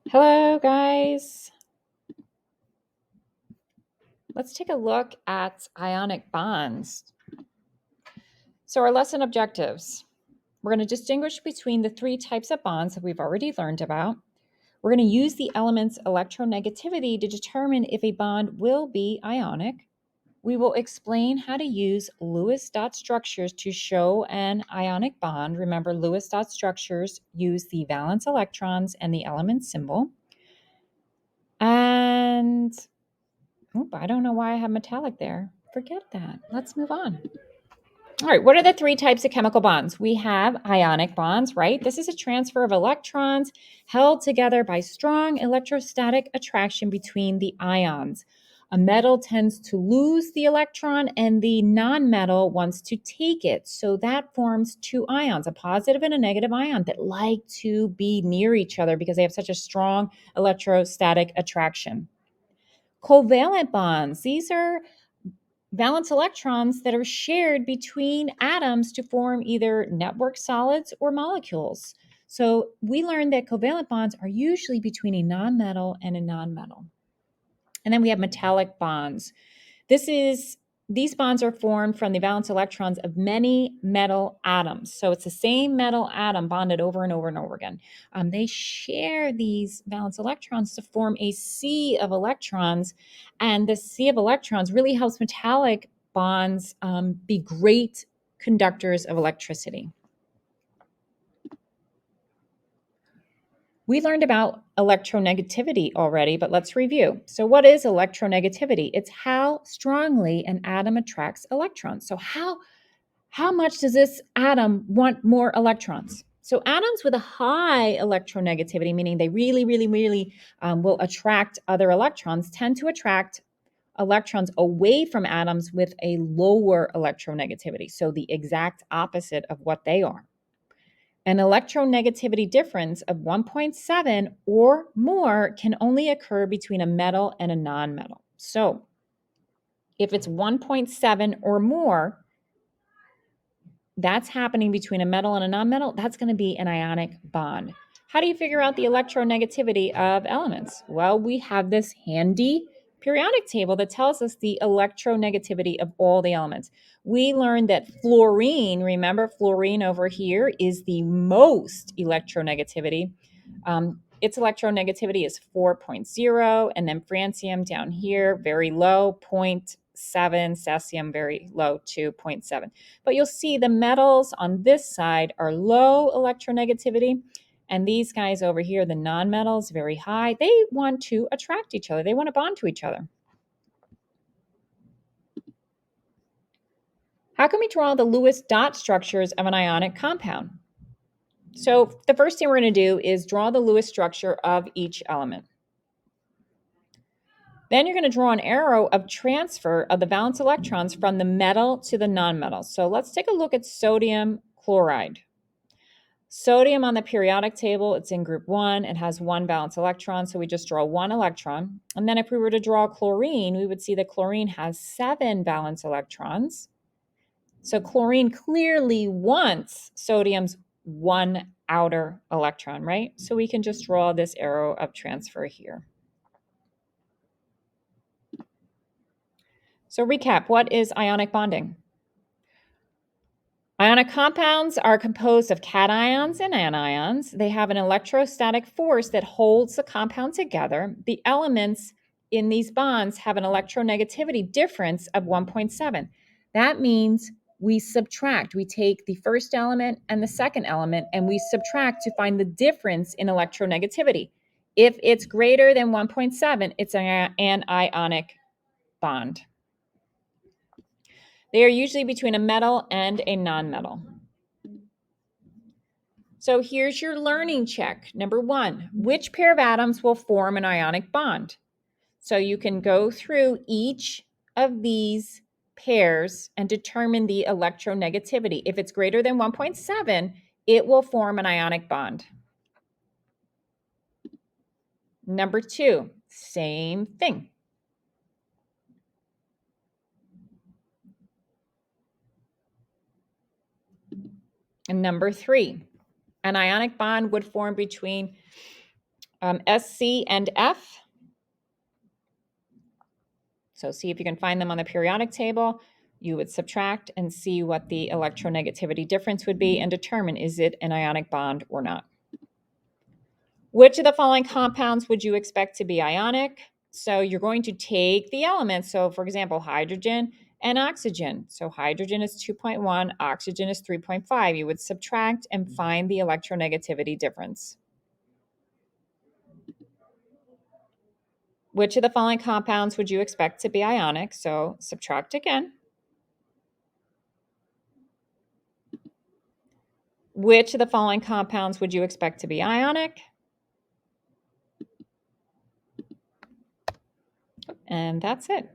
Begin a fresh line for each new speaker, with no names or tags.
Hello, guys. Let's take a look at ionic bonds. So our lesson objectives. We're going to distinguish between the three types of bonds that we've already learned about. We're going to use the element's electronegativity to determine if a bond will be ionic. We will explain how to use Lewis dot structures to show an ionic bond. Remember, Lewis dot structures use the valence electrons and the element symbol. And I don't know why I have metallic there. Forget that. Let's move on. All right, what are the three types of chemical bonds? We have ionic bonds, right? This is a transfer of electrons held together by strong electrostatic attraction between the ions. A metal tends to lose the electron and the nonmetal wants to take it. So that forms two ions, a positive and a negative ion that like to be near each other because they have such a strong electrostatic attraction. Covalent bonds, these are valence electrons that are shared between atoms to form either network solids or molecules. So we learned that covalent bonds are usually between a nonmetal and a nonmetal. And then we have metallic bonds. These bonds are formed from the valence electrons of many metal atoms. So it's the same metal atom bonded over and over and over again. They share these valence electrons to form a sea of electrons. And this sea of electrons really helps metallic bonds be great conductors of electricity. We learned about electronegativity already, but let's review. So what is electronegativity? It's how strongly an atom attracts electrons. So how much does this atom want more electrons? So atoms with a high electronegativity, meaning they really will attract other electrons, tend to attract electrons away from atoms with a lower electronegativity. So the exact opposite of what they are. An electronegativity difference of 1.7 or more can only occur between a metal and a nonmetal. So if it's 1.7 or more, that's happening between a metal and a nonmetal, that's going to be an ionic bond. How do you figure out the electronegativity of elements? Well, we have this handy periodic table that tells us the electronegativity of all the elements. We learned that fluorine, remember fluorine over here, is the most electronegativity. Its electronegativity is 4.0, and then francium down here, very low, 0.7, cesium, very low, 2.7. But you'll see the metals on this side are low electronegativity, and these guys over here, the nonmetals, very high. They want to attract each other. They want to bond to each other. How can we draw the Lewis dot structures of an ionic compound? So the first thing we're going to do is draw the Lewis structure of each element. Then you're going to draw an arrow of transfer of the valence electrons from the metal to the nonmetal. So let's take a look at sodium chloride. Sodium on the periodic table, it's in group 1. It has one valence electron, so we just draw one electron. And then if we were to draw chlorine, we would see that chlorine has 7 valence electrons. So chlorine clearly wants sodium's one outer electron, right? So we can just draw this arrow of transfer here. So recap, what is ionic bonding? Ionic compounds are composed of cations and anions. They have an electrostatic force that holds the compound together. The elements in these bonds have an electronegativity difference of 1.7. That means we subtract. We take the first element and the second element, and we subtract to find the difference in electronegativity. If it's greater than 1.7, it's an ionic bond. They are usually between a metal and a nonmetal. So here's your learning check. Number 1, which pair of atoms will form an ionic bond? So you can go through each of these pairs and determine the electronegativity. If it's greater than 1.7, it will form an ionic bond. Number 2, same thing. And number 3, an ionic bond would form between SC and F. So see if you can find them on the periodic table. You would subtract and see what the electronegativity difference would be and determine, is it an ionic bond or not? Which of the following compounds would you expect to be ionic? So you're going to take the elements. So for example, hydrogen and oxygen. So hydrogen is 2.1, oxygen is 3.5. You would subtract and find the electronegativity difference. Which of the following compounds would you expect to be ionic? So subtract again. Which of the following compounds would you expect to be ionic? And that's it.